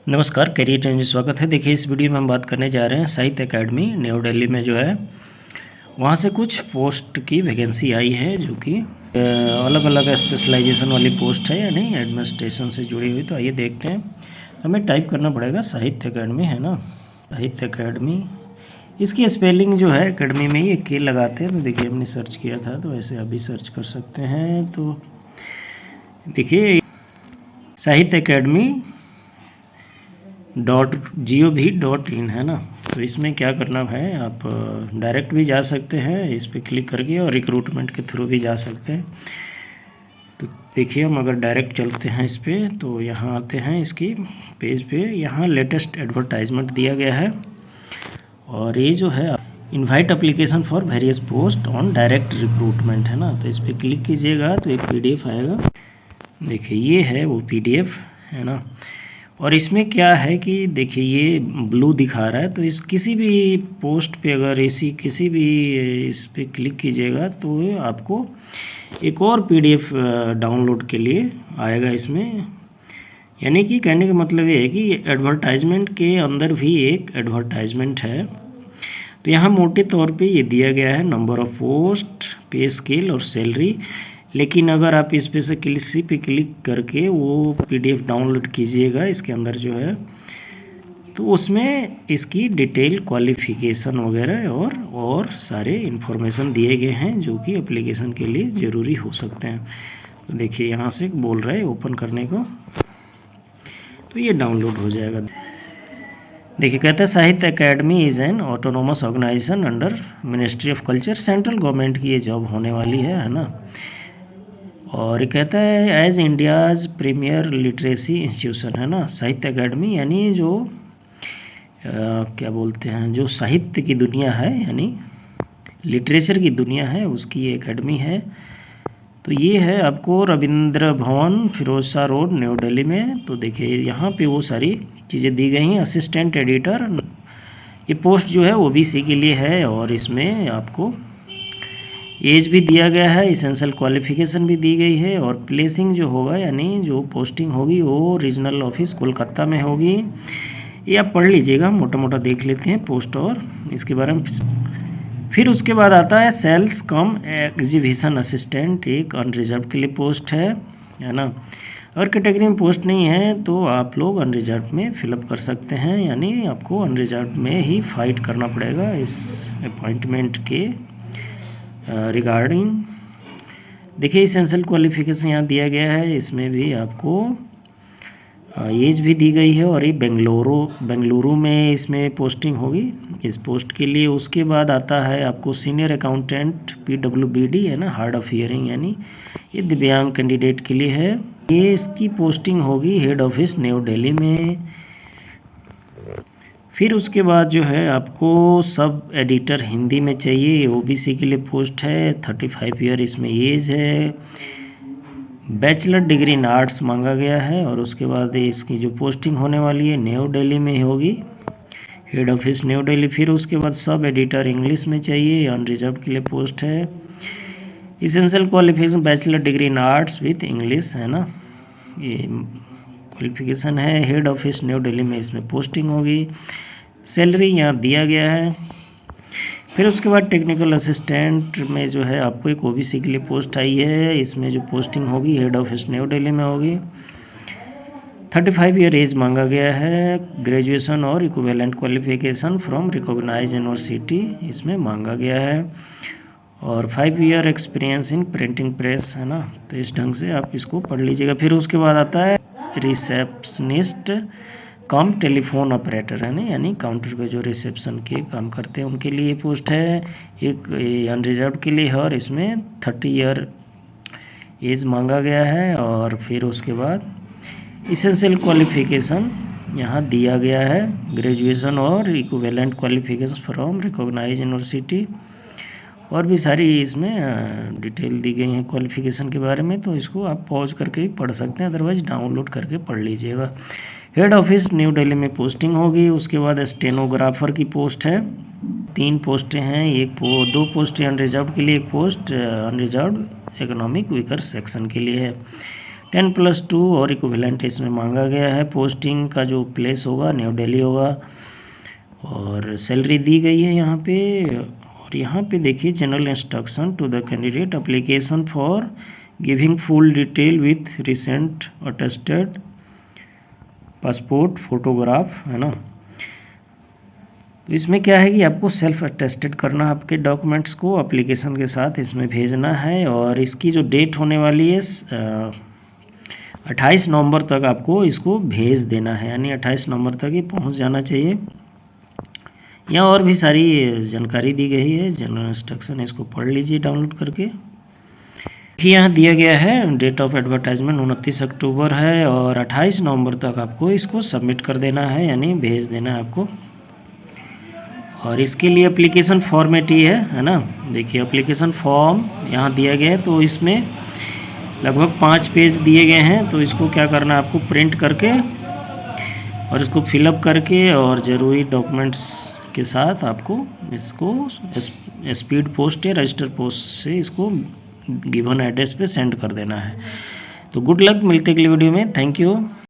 नमस्कार, career time में स्वागत है। देखिए, इस वीडियो में हम बात करने जा रहे हैं साहित्य अकेडमी न्यू दिल्ली में जो है वहाँ से कुछ पोस्ट की वैकेंसी आई है जो कि अलग अलग स्पेशलाइजेशन वाली पोस्ट है, यानी एडमिनिस्ट्रेशन से जुड़ी हुई। तो आइए देखते हैं। हमें टाइप करना पड़ेगा साहित्य अकेडमी, है ना, साहित्य अकेडमी। इसकी स्पेलिंग जो है अकेडमी में ही के लगाते हैं। तो देखिए, हमने सर्च किया था तो ऐसे अभी सर्च कर सकते हैं। तो देखिए, साहित्य अकेडमी .gov.in है ना। तो इसमें क्या करना है, आप डायरेक्ट भी जा सकते हैं इस पर क्लिक करके, और रिक्रूटमेंट के थ्रू भी जा सकते हैं। तो देखिए, हम अगर डायरेक्ट चलते हैं इस पर तो यहाँ आते हैं इसकी पेज पे। यहाँ लेटेस्ट एडवर्टाइजमेंट दिया गया है, और ये जो है invite application for various post on direct recruitment है ना। तो इस पर क्लिक कीजिएगा तो एक PDF आएगा। देखिए, ये है वो PDF है ना। और इसमें क्या है कि देखिए, ये ब्लू दिखा रहा है। तो इस किसी भी पोस्ट पे अगर किसी भी इस पे क्लिक कीजिएगा तो आपको एक और PDF डाउनलोड के लिए आएगा इसमें। यानी कि कहने का मतलब ये है कि एडवर्टाइजमेंट के अंदर भी एक एडवर्टाइजमेंट है। तो यहाँ मोटे तौर पे ये दिया गया है नंबर ऑफ पोस्ट, पे स्केल और सैलरी। लेकिन अगर आप इस पे से किसी पे क्लिक करके वो PDF डाउनलोड कीजिएगा, इसके अंदर जो है तो उसमें इसकी डिटेल, क्वालिफ़िकेशन वगैरह और सारे इन्फॉर्मेशन दिए गए हैं जो कि एप्लीकेशन के लिए ज़रूरी हो सकते हैं। तो देखिए, यहाँ से बोल रहा है ओपन करने को, तो ये डाउनलोड हो जाएगा। देखिए, कहता है Sahitya Akademi is an autonomous organisation under ministry of culture. Central government की ये जॉब होने वाली है ना। और ये कहता है as India's premier literacy institution है ना। साहित्य अकेडमी यानी जो क्या बोलते हैं, जो साहित्य की दुनिया है, यानी लिटरेचर की दुनिया है, उसकी ये अकेडमी है। तो ये है आपको रविंद्र भवन, फिरोज शाह रोड, न्यू दिल्ली में। तो देखिए, यहाँ पे वो सारी चीज़ें दी गई हैं। असिस्टेंट एडिटर, ये पोस्ट जो है OBC के लिए है, और इसमें आपको एज भी दिया गया है, इसेंशियल क्वालिफिकेशन भी दी गई है। और प्लेसिंग जो होगा, यानी जो पोस्टिंग होगी वो रीजनल ऑफिस कोलकाता में होगी। ये आप पढ़ लीजिएगा, मोटा मोटा देख लेते हैं पोस्ट और इसके बारे में। फिर उसके बाद आता है सेल्स कम एग्जीबिशन असिस्टेंट, एक अनरिजर्व के लिए पोस्ट है ना। अगर कैटेगरी में पोस्ट नहीं है तो आप लोग अनरिजर्व में फिलअप कर सकते हैं, यानी आपको अनरिजर्व में ही फाइट करना पड़ेगा इस अपॉइंटमेंट के रिगार्डिंग। देखिए, इसेंशियल क्वालिफिकेशन यहाँ दिया गया है, इसमें भी आपको एज भी दी गई है। और ये बेंगलुरु में इसमें पोस्टिंग होगी इस पोस्ट के लिए। उसके बाद आता है आपको सीनियर अकाउंटेंट PWBD है ना, हार्ड ऑफ हियरिंग, यानी ये दिव्यांग कैंडिडेट के लिए है। ये इसकी पोस्टिंग होगी हेड ऑफिस न्यू दिल्ली में। फिर उसके बाद जो है आपको सब एडिटर हिंदी में चाहिए, OBC के लिए पोस्ट है। 35 ईयर इसमें एज है। बैचलर डिग्री इन आर्ट्स मांगा गया है। और उसके बाद इसकी जो पोस्टिंग होने वाली है न्यू दिल्ली में होगी, हेड ऑफिस न्यू दिल्ली। फिर उसके बाद सब एडिटर इंग्लिश में चाहिए, अनरिजर्व के लिए पोस्ट है। Essential qualification bachelor degree in arts with English है ना, ये क्वालिफिकेशन है। हेड ऑफिस न्यू दिल्ली में इसमें पोस्टिंग होगी। सैलरी यहाँ दिया गया है। फिर उसके बाद टेक्निकल असिस्टेंट में जो है आपको एक OBC के लिए पोस्ट आई है। इसमें जो पोस्टिंग होगी हेड ऑफिस न्यू दिल्ली में होगी। 35 ईयर एज मांगा गया है। ग्रेजुएशन और equivalent qualification from recognise university इसमें मांगा गया है। और 5 year experience in printing press है ना। तो इस ढंग से आप इसको पढ़ लीजिएगा। फिर उसके बाद आता है रिसेप्शनिस्ट कम टेलीफोन ऑपरेटर है ना, यानी काउंटर पे जो रिसेप्शन के काम करते हैं उनके लिए पोस्ट है। एक अनरिजर्व के लिए है, और इसमें 30 ईयर एज मांगा गया है। और फिर उसके बाद इसेंशियल क्वालिफिकेशन यहाँ दिया गया है, ग्रेजुएशन और equivalent qualification from recognise university. और भी सारी इसमें डिटेल दी गई हैं क्वालिफिकेशन के बारे में। तो इसको आप पॉज करके भी पढ़ सकते हैं, अदरवाइज डाउनलोड करके पढ़ लीजिएगा। हेड ऑफिस न्यू दिल्ली में पोस्टिंग होगी। उसके बाद स्टेनोग्राफर की पोस्ट है, 3 पोस्टें हैं। 2 पोस्टें अनरिजर्व के लिए, एक post unreserve economic weaker section के लिए है। 10+2 और इक्विवेलेंट इसमें मांगा गया है। पोस्टिंग का जो प्लेस होगा न्यू दिल्ली होगा और सैलरी दी गई है यहाँ पे। और यहाँ पे देखिए general instruction to the candidate application for giving full detail with recent attested passport photograph, है ना। तो इसमें क्या है कि आपको सेल्फ अटेस्टेड करना आपके डॉक्यूमेंट्स को एप्लीकेशन के साथ इसमें भेजना है। और इसकी जो डेट होने वाली है 28 नवंबर तक आपको इसको भेज देना है, यानी 28 नवंबर तक ये पहुंच जाना चाहिए। यहाँ और भी सारी जानकारी दी गई है, जनरल इंस्ट्रक्शन, इसको पढ़ लीजिए डाउनलोड करके। यहाँ दिया गया है डेट ऑफ एडवर्टाइजमेंट 29 अक्टूबर है और 28 नवंबर तक आपको इसको सबमिट कर देना है, यानी भेज देना है आपको। और इसके लिए एप्लीकेशन फॉर्मेट ही है ना। देखिए एप्लीकेशन फॉर्म यहाँ दिया गया है, तो इसमें लगभग 5 पेज दिए गए हैं। तो इसको क्या करना है आपको, प्रिंट करके और इसको फिलअप करके और ज़रूरी डॉक्यूमेंट्स के साथ आपको इसको स्पीड पोस्ट या रजिस्टर पोस्ट से इसको गिवन एड्रेस पे सेंड कर देना है। तो गुड लक, मिलते अगली वीडियो में। Thank you.